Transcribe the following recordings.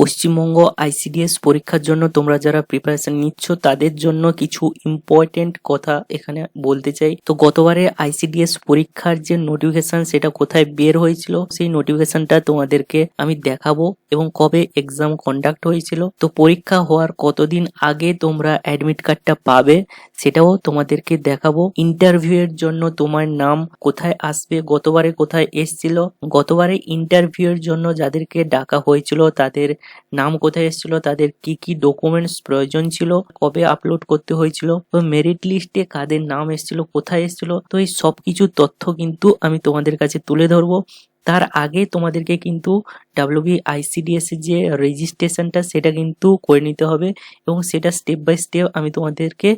Paschimbanga ICDS পরীক্ষার জন্য তোমরা যারা প্রিপারেশন নিচ্ছ তাদের জন্য কিছু ইম্পর্টেন্ট কথা এখানে বলতে চাই। তো গতবারে আইসিডিএস পরীক্ষার যে নোটিফিকেশন সেটা কোথায় বের হয়েছিল সেই নোটিফিকেশনটা তোমাদেরকে আমি দেখাবো এবং কবে এক্সাম কন্ডাক্ট হয়েছিল। তো পরীক্ষা হওয়ার কতদিন আগে তোমরা অ্যাডমিট কার্ডটা পাবে সেটাও তোমাদেরকে দেখাবো। ইন্টারভিউ এর জন্য তোমার নাম কোথায় আসবে, গতবারে কোথায় এসেছিল, গতবারে ইন্টারভিউ এর জন্য যাদেরকে ডাকা হয়েছিল তাদের নাম কোথায় এসেছিল, তাদের কি কি ডকুমেন্টস প্রয়োজন ছিল, কবে আপলোড করতে হয়েছিল, তো মেরিট লিস্টে কাদের নাম এসেছিল, কোথায় এসেছিল, তো এই সব কিছু তথ্য কিন্তু আমি তোমাদের কাছে তুলে ধরবো। তার আগে তোমাদেরকে কিন্তু WBICDS এর যে রেজিস্ট্রেশনটা সেটা কিন্তু করে নিতে হবে এবং সেটা স্টেপ বাই স্টেপ আমি তোমাদেরকে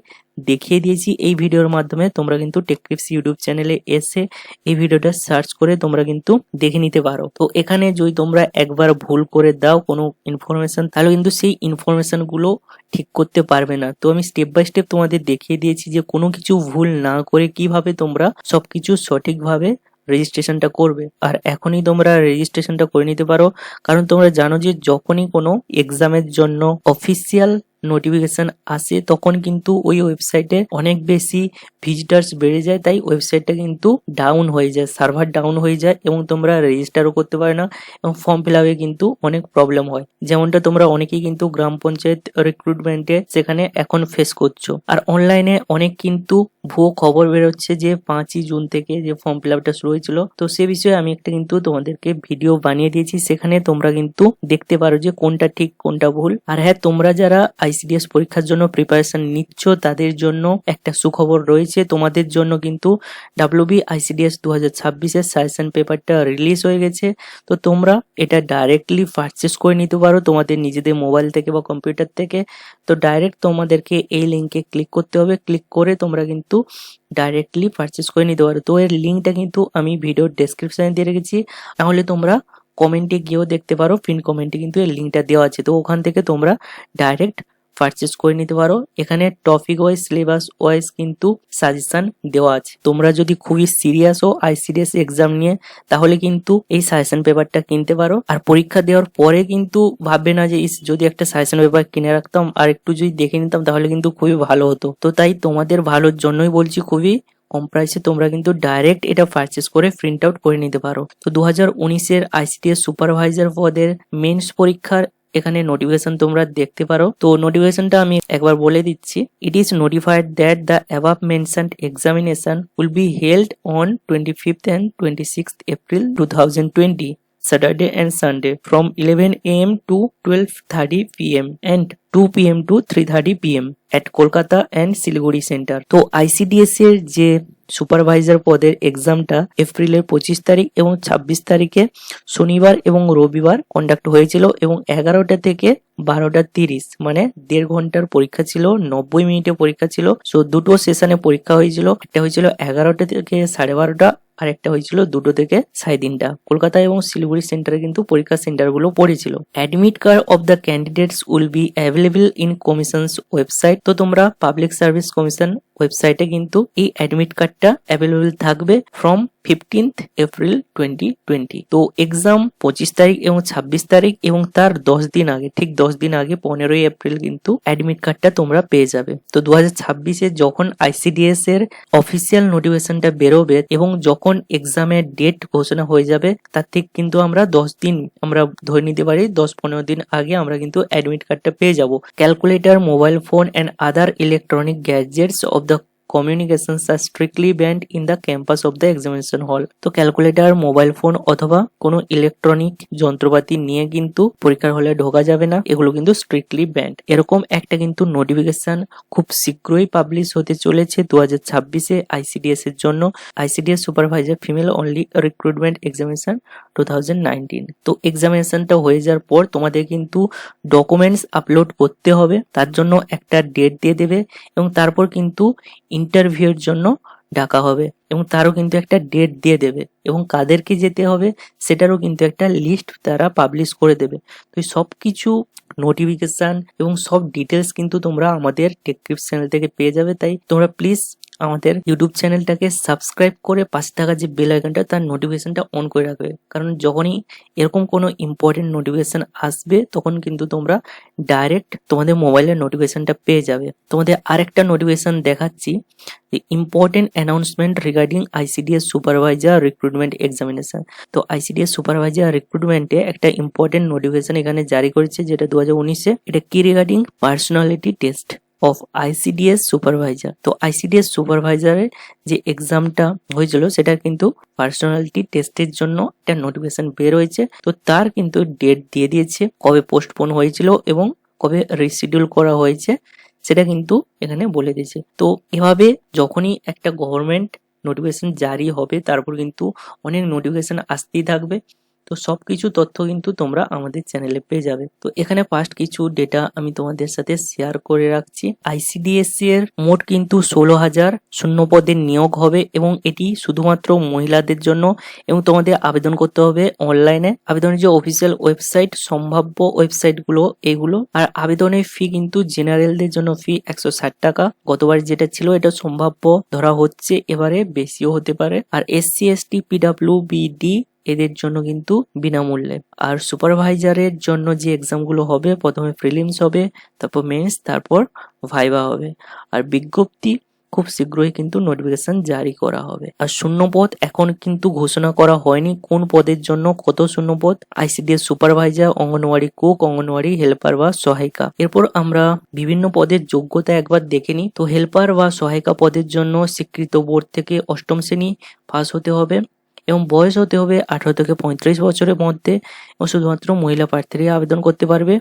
দেখিয়ে দিয়েছি এই ভিডিওর মাধ্যমে। তোমরা কিন্তু টেকটিপস ইউটিউব চ্যানেলে এসে এই ভিডিওটা সার্চ করে তোমরা কিন্তু দেখে নিতে পারো। তো এখানে যদি তোমরা একবার ভুল করে দাও কোনো ইনফরমেশন তাহলে কিন্তু সেই ইনফরমেশন গুলো ঠিক করতে পারবে না। তো আমি স্টেপ বাই স্টেপ তোমাদের দেখিয়ে দিয়েছি যে কোনো কিছু ভুল না করে কিভাবে তোমরা সবকিছু সঠিকভাবে রেজিস্ট্রেশনটা করবে। আর এখনই তোমরা রেজিস্ট্রেশনটা করে নিতে পারো, কারণ তোমরা জানো যে যখনই কোনো এক্সামের জন্য অফিসিয়াল নোটিফিকেশন আসে তখন কিন্তু ওই ওয়েবসাইটে অনেক বেশি ভিজিটার্স বেড়ে যায়, তাই ওয়েবসাইটটা কিন্তু ডাউন হয়ে যায়, সার্ভার ডাউন হয়ে যায় এবং তোমরা রেজিস্টারও করতে পারো না এবং ফর্ম ফিল আপে কিন্তু অনেক প্রবলেম হয়, যেমনটা তোমরা অনেকেই কিন্তু গ্রাম পঞ্চায়েত রিক্রুটমেন্টে সেখানে এখন ফেস করছো। আর অনলাইনে অনেক কিন্তু ভুয়ো খবর বেরোচ্ছে যে 5ই জুন থেকে যে ফর্ম ফিল আপটা শুরু হয়েছিল। তো সে বিষয়ে আমি একটা কিন্তু তোমাদেরকে ভিডিও বানিয়ে দিয়েছি, সেখানে তোমরা কিন্তু দেখতে পারো যে কোনটা ঠিক কোনটা ভুল। আর হ্যাঁ, তোমরা যারা আইসিডিএস পরীক্ষার জন্য প্রিপারেশন নিচ্ছ তাদের জন্য একটা সুখবর রয়েছে। তোমাদের জন্য কিন্তু WBICDS 2026 এর সাজেশন পেপারটা রিলিজ হয়ে গেছে। তো তোমরা এটা ডাইরেক্টলি পারচেস করে নিতে পারো তোমাদের নিজেদের মোবাইল থেকে বা কম্পিউটার থেকে। তো ডাইরেক্ট তোমাদেরকে এই লিঙ্কে ক্লিক করতে হবে, ক্লিক করে তোমরা কিন্তু ডাইরেক্টলি পারচেস করে নিতে পারো। তো এর লিঙ্কটা কিন্তু আমি ভিডিওর ডেসক্রিপশনে দিয়ে রেখেছি, তাহলে তোমরা কমেন্টে গিয়েও দেখতে পারো, পিন কমেন্টে কিন্তু এর লিঙ্কটা দেওয়া আছে। তো ওখান থেকে তোমরা ডাইরেক্ট পারচেস করে নিতে পারো। এখানে টপিক ওয়াইজ সিলেবাস ওয়াইজ কিন্তু সাজেশন দেওয়া আছে। তোমরা যদি খুবই সিরিয়াস ও আইসিডিএস এক্সাম নিয়ে তাহলে কিন্তু এই সাজেশন পেপারটা কিনতে পারো। আর পরীক্ষা দেওয়ার পরে কিন্তু ভাববে না যে যদি একটা সাজেশন পেপার কিনে রাখতাম আর একটু যদি দেখে নিতাম তাহলে কিন্তু খুবই ভালো হতো। তো তাই তোমাদের ভালোর জন্যই বলছি, খুবই কম প্রাইসে তোমরা কিন্তু ডাইরেক্ট এটা পারচেস করে প্রিন্ট আউট করে নিতে পারো। তো 2019 আইসিডিএস সুপারভাইজার পদের মেন্স পরীক্ষার এখানে নোটিফিকেশন তোমরা দেখতে পারো। তো নোটিফিকেশনটা আমি একবার বলে দিচ্ছি। It is notified that the above mentioned examination will be held on 25th and 26th April 2020 Saturday and Sunday from 11 AM to 12:30 PM and 2 PM to 3:30 PM at Kolkata and Siliguri Center। তো ICDS এর যে supervisor পদের এক্সামটা এপ্রিলের 25 তারিখ এবং 26 তারিখে শনিবার এবং রবিবার কন্ডাক্ট হয়েছিল এবং 11টা থেকে 12:30 মানে 1.5 ঘন্টার পরীক্ষা ছিল, 90 মিনিটের পরীক্ষা ছিল। সো দুটো সেশনে পরীক্ষা হয়েছিল, একটা হয়েছিল 11টা থেকে 12:30 আর একটা হয়েছিল 2টো থেকে 3:30। কলকাতা এবং শিলিগুড়ি সেন্টারে কিন্তু পরীক্ষা সেন্টারগুলো পড়েছিল। Admit card of the candidates will be available in commission's website. তো তোমরা পাবলিক সার্ভিস কমিশন ওয়েবসাইটে কিন্তু এই অ্যাডমিট কার্ডটা অ্যাভেলেবল থাকবে ফ্রম 15th April 2020। তো এক্সাম 25 তারিখ এবং 26 তারিখ এবং তার 10 দিন আগে, ঠিক 10 দিন আগে 15ই এপ্রিল কিন্তু অ্যাডমিট কার্ডটা তোমরা পেয়ে যাবে। তো 2026-এ যখন আইসিডিএস এর অফিসিয়াল নোটিফিকেশনটা বেরোবে এবং যখন এক্সামের ডেট ঘোষণা হয়ে যাবে তার ঠিক কিন্তু আমরা 10 দিন আমরা ধরে নিতে পারি, 10-15 দিন আগে আমরা কিন্তু অ্যাডমিট কার্ডটা পেয়ে যাব। Calculator, mobile phone and other electronic gadgets of the communications are strictly banned in the campus of the examination hall। তো ক্যালকুলেটর, মোবাইল ফোন অথবা কোনো ইলেকট্রনিক যন্ত্রপাতি নিয়ে কিন্তু পরীক্ষার হলে ঢোকা যাবে না, এগুলো কিন্তু স্ট্রিক্টলি ব্যান্ড। এরকম একটা কিন্তু নোটিফিকেশন খুব শীঘ্রই পাবলিশ হতে চলেছে 2026-এ আইসিডিএস এর জন্য, ICDS supervisor female only recruitment examination 2019। তো এক্সামিনেশনটা হয়ে যাওয়ার পর তোমাদের কিন্তু ডকুমেন্টস আপলোড করতে হবে, তার জন্য একটা ডেট দিয়ে দেবে এবং তারপর কিন্তু ইন্টারভিউর জন্য ডাকা হবে এবং তারও কিন্তু একটা ডেট দিয়ে দেবে এবং কাদেরকে যেতে হবে সেটারও কিন্তু একটা লিস্ট তারা পাবলিশ করে দেবে। তো সব কিছু নোটিফিকেশন এবং সব ডিটেলস কিন্তু তোমরা আমাদের টেকটিপস চ্যানেল থেকে পেয়ে যাবে। তাই তোমরা প্লিজ আমাদের ইউটিউব চ্যানেলটাকে সাবস্ক্রাইব করে পাশে থাকা যে বেল আইকনটা তার নোটিফিকেশনটা অন করে রাখবে, কারণ যখনই এরকম কোনো ইম্পর্টেন্ট নোটিফিকেশন আসবে তখন কিন্তু তোমরা ডাইরেক্ট তোমাদের মোবাইলের নোটিফিকেশনটা পেয়ে যাবে। তোমাদের আরেকটা নোটিফিকেশন দেখাচ্ছি, important announcement regarding ICDS supervisor recruitment examination. তো আইসিডিএস সুপারভাইজার রিক্রুটমেন্টে একটা ইম্পর্টেন্ট নোটিফিকেশন এখানে জারি করেছে, যেটা 2019-এ। এটা কি regarding personality test of ICDS supervisor. তো আইসিডিএস সুপারভাইজারের যে এক্সামটা হয়েছিল সেটা কিন্তু পার্সোনালিটি টেস্টের জন্য একটা নোটিফিকেশন বের হয়েছে। তো তার কিন্তু ডেট দিয়ে দিয়েছে, কবে পোস্টপোন হয়েছিল এবং কবে রিশিডিউল করা হয়েছে সেটা কিন্তু এখানে বলে দিয়েছে। তো এভাবে যখনই একটা গভর্নমেন্ট নোটিফিকেশন জারি হবে তারপর কিন্তু অনেক নোটিফিকেশন আসতেই থাকবে। তো সবকিছু তথ্য কিন্তু তোমরা আমাদের চ্যানেলে পেয়ে যাবে। তো এখানে ফার্স্ট কিছু ডেটা আমি তোমাদের সাথে শেয়ার করে রাখছি। আইসিডিএসসি এর মোট কিন্তু 16,000 শূন্য পদের নিয়োগ হবে এবং এটি শুধুমাত্র মহিলাদের জন্য, এবং তোমাদের আবেদন করতে হবে অনলাইনে। আবেদনের যে অফিসিয়াল ওয়েবসাইট, সম্ভাব্য ওয়েবসাইটগুলো এগুলো। আর আবেদনের ফি কিন্তু জেনারেলদের জন্য ফি 160 টাকা। গতবার যেটা ছিল এটা সম্ভাব্য ধরা হচ্ছে, এবারে বেশিও হতে পারে। আর এসসি এসটি পিডাব্লিউবিডি এদের জন্য কিন্তু বিনামূল্যে। আর সুপারভাইজারের জন্য যে এক্সামগুলো হবে, প্রথমে প্রিলিমস হবে, তারপর মেন্স, তারপর ভাইভা হবে। আর বিজ্ঞপ্তি খুব শীঘ্রই কিন্তু নোটিফিকেশন জারি করা হবে। আর শূন্যপদ এখন কিন্তু ঘোষণা করা হয়নি কোন পদের জন্য কত শূন্যপদ। ICDS supervisor, anganwadi cook, anganwadi helper বা সহায়িকা। এরপর আমরা বিভিন্ন পদের যোগ্যতা একবার দেখে নিই। তো হেল্পার বা সহায়িকা পদের জন্য স্বীকৃত বোর্ড থেকে 8ম শ্রেণী পাস হতে হবে এবং বয়স হতে হবে 18 থেকে 35 বছরের মধ্যে, এবং শুধুমাত্র মহিলা প্রার্থীরা আবেদন করতে পারবে।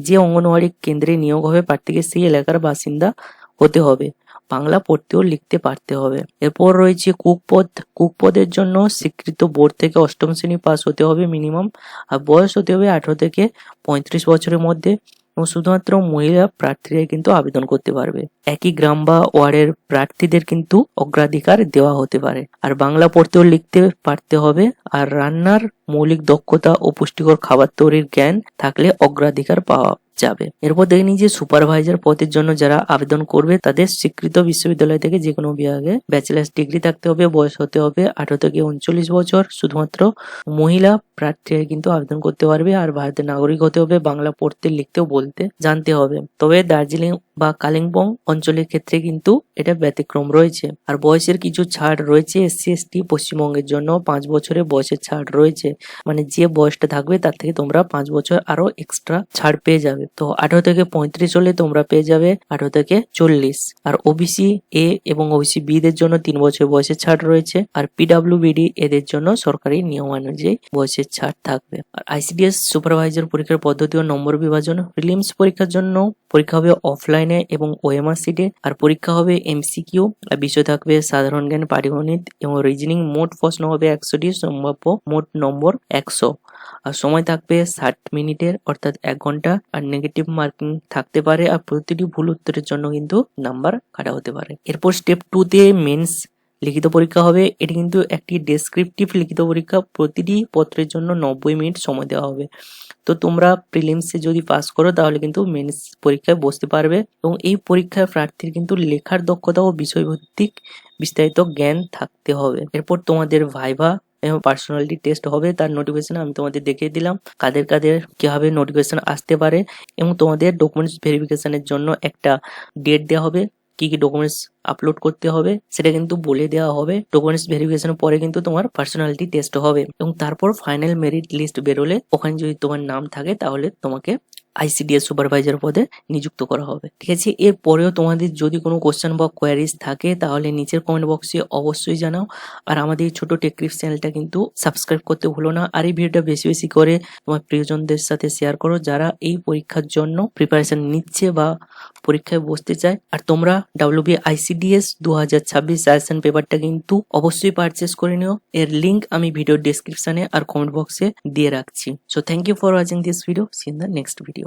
যে অঙ্গনওয়াড়ি কেন্দ্রে নিয়োগ হবে প্রার্থীকে সেই এলাকার বাসিন্দা হতে হবে, বাংলা পড়তে ও লিখতে পারতে হবে। এরপর রয়েছে কুকপদ। কুকপদের জন্য স্বীকৃত বোর্ড থেকে 8ম শ্রেণী পাস হতে হবে মিনিমাম, আর বয়স হতে হবে 18 থেকে 35 বছরের মধ্যে, এবং শুধুমাত্র মহিলা প্রার্থীরাই কিন্তু আবেদন করতে পারবে। একই গ্রাম বা ওয়ার্ডের প্রার্থীদের কিন্তু অগ্রাধিকার দেওয়া হতে পারে। আর বাংলা পড়তে ও লিখতে পারতে হবে, আর রান্নার মৌলিক দক্ষতা ও পুষ্টিকর খাবার তৈরির জ্ঞান থাকলে অগ্রাধিকার পাওয়া যাবে। এরপর দেখে নিই যে সুপারভাইজার পদের জন্য যারা আবেদন করবে তাদের স্বীকৃত বিশ্ববিদ্যালয় থেকে যে কোনো বিভাগে ব্যাচেলার্স ডিগ্রি থাকতে হবে, বয়স হতে হবে 18 থেকে 39 বছর, শুধুমাত্র মহিলা প্রার্থীরা কিন্তু আবেদন করতে পারবে। আর ভারতের নাগরিক হতে হবে, বাংলা পড়তে লিখতেও বলতে জানতে হবে। তবে দার্জিলিং বা কালিম্পং অঞ্চলের ক্ষেত্রে কিন্তু এটা ব্যতিক্রম রয়েছে। আর বয়সের কিছু ছাড় রয়েছে। এসসি এসটি পশ্চিমবঙ্গের জন্য 5 বছরের বয়সের ছাড় রয়েছে, মানে যে বয়সটা থাকবে তার থেকে তোমরা 5 বছর আরো এক্সট্রা ছাড় পেয়ে যাবে। তো 18 থেকে 35 হলে তোমরা পেয়ে যাবে 18 থেকে 40। আর ওবিসি এ এবং ওবিসি বি দের জন্য 3 বছর বয়সের ছাড় রয়েছে। আর পিডাব্লিউবিডি এদের জন্য সরকারি নিয়ম অনুযায়ী বয়সের ছাড় থাকবে। আর আইসিডিএস সুপারভাইজার পরীক্ষার পদ্ধতি ও নম্বর বিভাজন। প্রিলিমস পরীক্ষার জন্য পরীক্ষা হবে অফলাইনে এবং ওএমআর সিটে। আর পরীক্ষা হবে এমসিকিউ, আর বিষয় থাকবে সাধারণ জ্ঞান, পাটিগণিত এবং রিজনিং। মোট প্রশ্ন হবে 100টি, সম্ভাব্য মোট নম্বর 100। আর সময় থাকবে 60 মিনিটের, অর্থাৎ 1 ঘন্টা। আর নেগেটিভ মার্কিং থাকতে পারে, আর প্রতিটি ভুল উত্তরের জন্য কিন্তু নাম্বার কাটা হতে পারে। এরপর স্টেপ 2-তে মেন্স লিখিত পরীক্ষা হবে। এটি কিন্তু একটি ডেসক্রিপটিভ লিখিত পরীক্ষা, প্রতিটি পত্রের জন্য 90 মিনিট সময় দেওয়া হবে। তো তোমরা প্রিলিমসে যদি পাস করো তাহলে কিন্তু মেন্স পরীক্ষায় বসতে পারবে, এবং এই পরীক্ষায় প্রার্থীর কিন্তু লেখার দক্ষতা ও বিষয়ভিত্তিক বিস্তারিত জ্ঞান থাকতে হবে। এরপর তোমাদের ভাইভা এবং পার্সোনালিটি টেস্ট হবে। তার নোটিফিকেশন আমি তোমাদের দেখিয়ে দিলাম কাদের কাদের কিভাবে নোটিফিকেশন আসতে পারে, এবং তোমাদের ডকুমেন্টস ভেরিফিকেশনের জন্য একটা ডেট দেওয়া হবে, কি কি ডকুমেন্টস আপলোড করতে হবে সেটা কিন্তু বলে দেওয়া হবে। ডকুমেন্টস ভেরিফিকেশনের পরে কিন্তু তোমার পার্সোনালিটি টেস্ট হবে, এবং তারপর ফাইনাল মেরিট লিস্ট বেরোলে ওখানে যদি তোমার নাম থাকে তাহলে তোমাকে আইসিডিএস সুপারভাইজার পদে নিযুক্ত করা হবে। ঠিক আছে, এর পরেও তোমাদের যদি কোনো কোশ্চেন বা কোয়ারিজ থাকে তাহলে নিচের কমেন্ট বক্সে অবশ্যই জানাও। আর আমাদের এই ছোট টেকটিপস চ্যানেলটা কিন্তু সাবস্ক্রাইব করতে ভুলো না। আর এই ভিডিওটা বেশি বেশি করে তোমার প্রিয়জনদের সাথে শেয়ার করো যারা এই পরীক্ষার জন্য প্রিপারেশন নিচ্ছে বা পরীক্ষায় বসতে চায়। আর তোমরা WB ICDS 2026 সাজেশন পেপারটা কিন্তু অবশ্যই পারচেস করে নিও। এর লিংক আমি ভিডিও ডেসক্রিপশনে আর কমেন্ট বক্সে দিয়ে রাখছি। So thank you for watching this video. See in the next video.